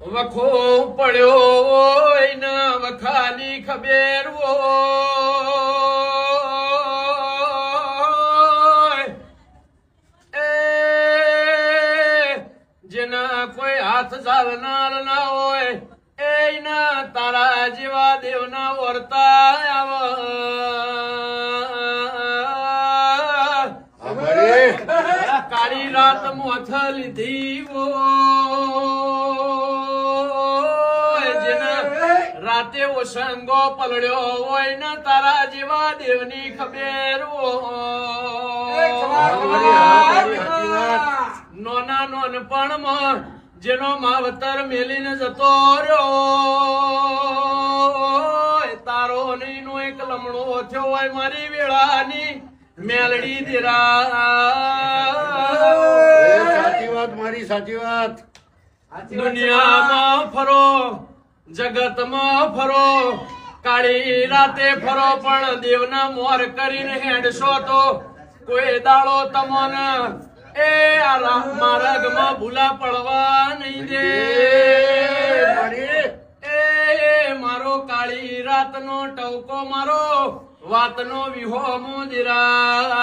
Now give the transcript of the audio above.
વખો પડ્યો ને વખાની ખબેર જેના કોઈ હાથ ચાલનાર ના હોય એના તારા જેવા દેવના વર્તા કાળી રાત મોથ લીધી રાતે ઓસંગો પલળ્યો હોય ને તારા જેવા દેવની ખબેર નોના નોનપણમાં જેનો માવતર મેલીને જતો રહ્યો તારો નો એક લમણો થયો હોય મારી વેળાની મેલડી દેરા સાચી વાત મારી સાચી વાત દુનિયામાં ફરો જગતમાં ફરો કાળી રાતે ફરો પણ દેવના મોર કરીને હેડશો તો કોઈ દાડો તમને એ માર્ગમાં ભૂલા પડવા નહીં દે એ મારો કાળી રાતનો ટવકો મારો વાતનો વિહો મુદરા